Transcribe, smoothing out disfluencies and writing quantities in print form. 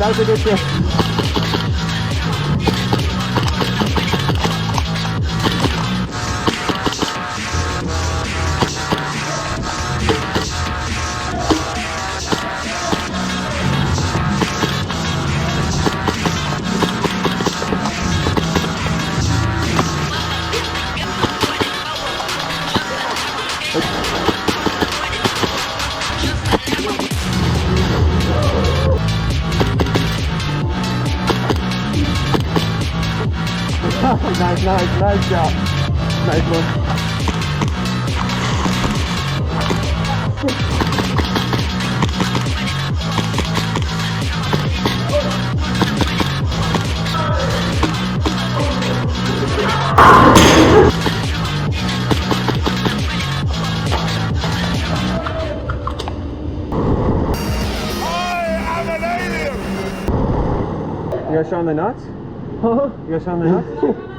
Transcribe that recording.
That was a good shift. Nice job. Nice one. You guys showing the nuts? You guys showing the nuts?